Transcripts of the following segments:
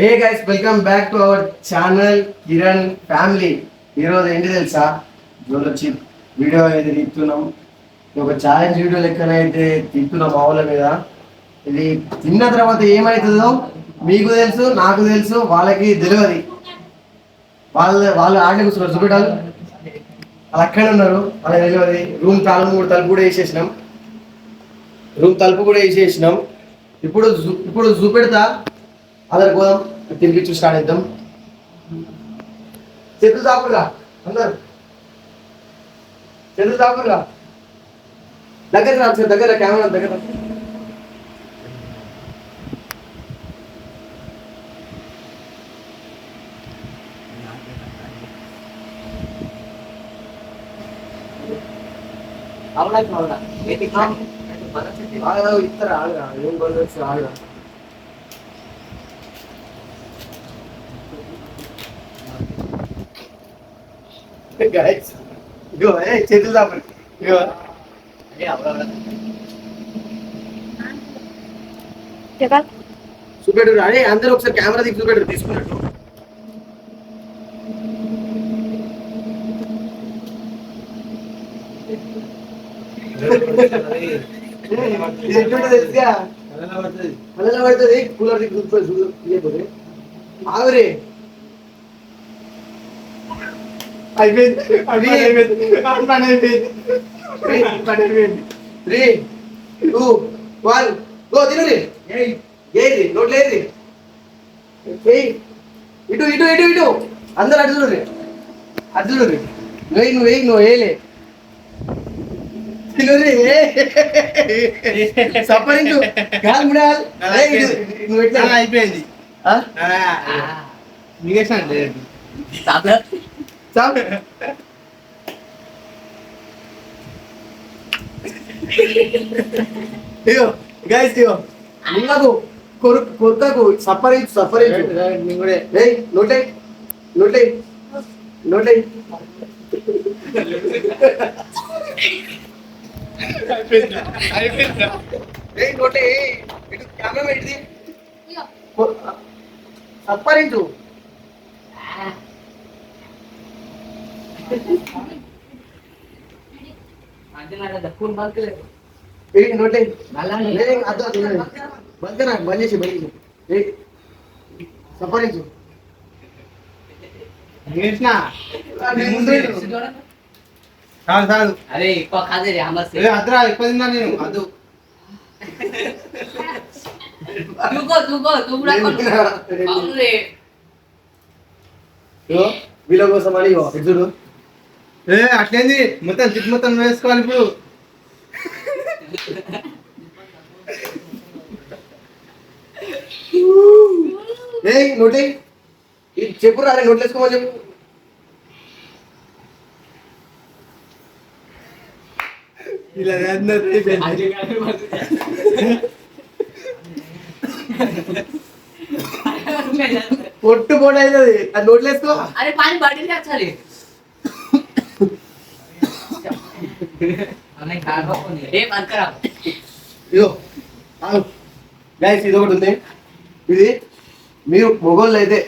A guys welcome back to our channel Kiran family. ఈరోజు ఏంటి తెలుసా, ఈరోజు వచ్చి వీడియో అయితే తీస్తున్నాం. ఒక ఛాలెంజ్ వీడియో లెక్కనైతే తీస్తున్నాం మా వాళ్ళ మీద. ఇది తిన్న తర్వాత ఏమవుతుందో మీకు తెలుసు, నాకు తెలుసు, వాళ్ళకి తెలియదు. వాళ్ళు ఆడే కూర్చున్నారు చూపెట్టాలి, వాళ్ళు అక్కడే ఉన్నారు, వాళ్ళకి తెలియదు. రూమ్ తలుపు కూడా వేసేసినాం, ఇప్పుడు చూపెడతా. అందరు పోదాం, తిరిగి స్టార్ట్ చేద్దాం. చేతులు దాపురుగా, అందరు చేతులు దాపురుగా. దగ్గర సార్, దగ్గర కెమెరా దగ్గర. ఇస్తారా ఆడుగా, ఏం కొనవచ్చు ఆడుగా. Guys, go, hey, చేతులు దాపరు. ఇగో చూపెడు. అదే అందరూ ఒకసారి కెమెరా దిగి చూపెడు తీసుకున్నట్టు. తెలుసుగా, అలా పడుతుంది. కూలర్ దిగి చూసుకోవాలి. ఆవిరి అయిపోయింది. 3, 2, 1 గో. తినరి ఏది నోట్లు ఏది ఇటు ఇటు ఇటు ఇటు అందరు అర్జునుడు నువ్వు వేయలే. తినరి సపరించు కాదు ముడాలి. నువ్వు ఎట్లా అయిపోయింది ఇగో గైస్, ఇగో నిన్నకు కొరకకు సఫరించు నోటే నోటే నోటే. నోటే ఇటు కెమెరా ఇది సఫరించు. సఫరించు. అరే ఎక్కువ ఎక్కువ తిన్నా నేను. అదు వీళ్ళ కోసం అని చూడు. అట్లేంది మొత్తం జిప్ మొత్తం వేసుకోవాలి ఇప్పుడు. నోటి చెప్పు రా, నోట్లు వేసుకోమని చెప్పు. ఇలా పొట్టు పొడి అవుతుంది, అది నోట్లు వేసుకో. అరే పాని బాటిల్ వచ్చాలి. ఇదో గైస్, ఇది ఒకటి ఉంది. ఇది మీరు మొగోళ్ళు అయితే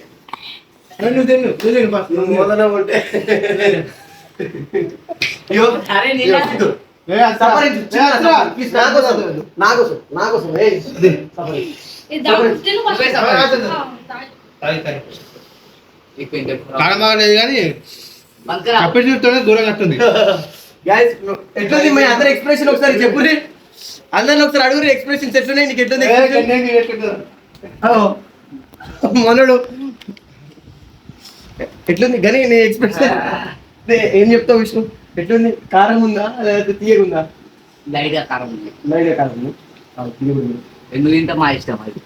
మొదన ఉంటే కాడమాగలేదు కానీ చూస్తూనే దూరం కట్టుంది. ఎట్లుంది మీ అందరి ఎక్స్ప్రెషన్ ఒకసారి చెప్పురి. అందరిని ఒకసారి అడుగురి ఎక్స్ప్రెషన్స్ ఎట్లున్నాయి, నీకు ఎట్లుంది మనోడు ఎట్లుంది గని నీ ఎక్స్ప్రెషన్ ఏం చెప్తావు విష్ణు? ఎట్లుంది? కారం ఉందా లేకపోతే తీయగా ఉందా? లైట్ గా కారం ఉంది. ఎందుకు తింటే మా ఇష్టం అది.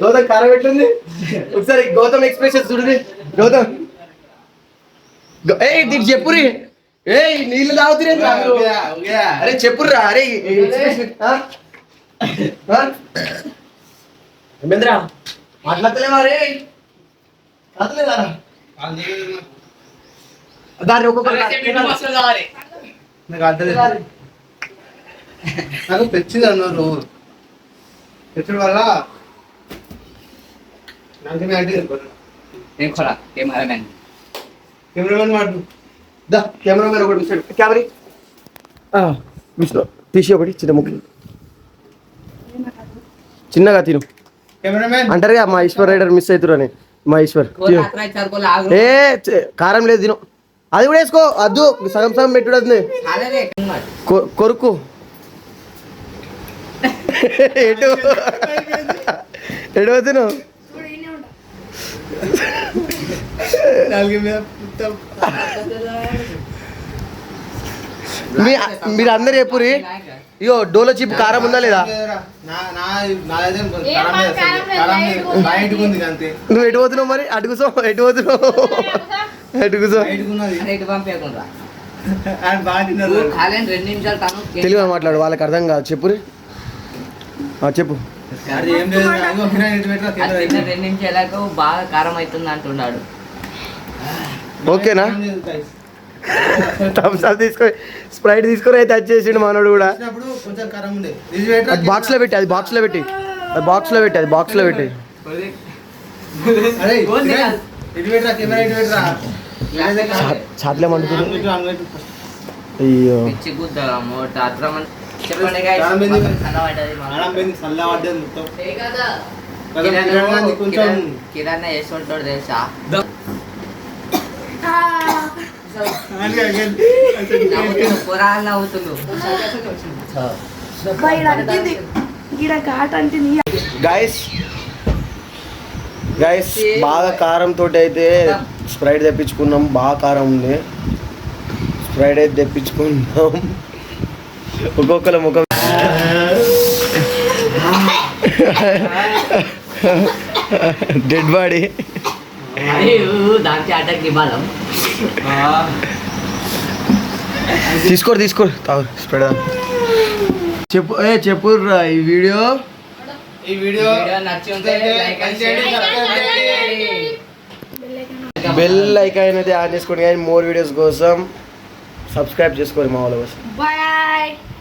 గౌతమ్ కారం ఎట్లుంది ఒకసారి గౌతమ్ ఎక్స్ప్రెషన్ చూడండి. గౌతమ్ దీనికి చెప్పురి. నీళ్ళు తాగుతురే. అరే చెప్పుర్రా. అరే రమేంద్ర మాట్లాడతలేవా? రే కాదులేదా దాన్ని ఒక్కొక్కరు నాకు తెచ్చింది అన్నారు. తెచ్చడం వల్ల నేను కూడా కెమెరామెన్ కెమెరామెన్ ఒకటి మిస్ కెమెరీ మిస్లో తీసి ఒకటి చిన్న ముక్కి చిన్నగా తిను అంటారుగా మా ఈశ్వర్ రైడర్ మిస్ అవుతురు అని మా ఈశ్వర్ తిను. ఏ కారం లేదు తిను అది కూడా వేసుకో అద్దు సగం సగం పెట్టుడు అది కొరుకు ఎటు ఎటు తిను మీరు అందరు చెప్పురి ఇగో డోలో చిప్ కారం ఉందా లేదా నువ్వు ఎటు పోతున్నావు మరి అటు కూసో ఎటు పోతున్నావు ఎటు కూసో తెలుగు మాట్లాడు వాళ్ళకి అర్థం కాదు చెప్పురి చెప్పు 2 నిమిషాలకు బాగా కారం అవుతుంది అంటున్నాడు. ఓకేనా థమ్స్ అప్ తీసుకొని స్ప్రైట్ తీసుకొని అయితే వచ్చేసిండు మనోడు కూడా అది బాక్స్లో పెట్టి అది బాక్స్లో పెట్టి అది బాక్స్లో పెట్టి అది బాక్స్లో పెట్టి చాట్లే మండుతుంది అయ్యో చెప్పండి కిరాణా వేసుకుంటాడు తెలుసా పురాణాలు అవుతుంది గైస్ గైస్ బాగా కారంతో అయితే స్ప్రైట్ తెప్పించుకున్నాం బాగా కారం ఉంది స్ప్రైట్ అయితే తెప్పించుకున్నాం ఒక్కొక్కల ముఖం డెడ్ బాడీ దానికి అటాక్ ఇవ్వాలి తీసుకో తాగు స్ప్రెడ్ చెప్పు చెప్పు ఈ వీడియో బెల్ ఐకాన్ అయితే ఆన్ చేసుకోండి కానీ మోర్ వీడియోస్ కోసం సబ్స్క్రైబ్ చేసుకోండి మా వాళ్ళ కోసం. Bye.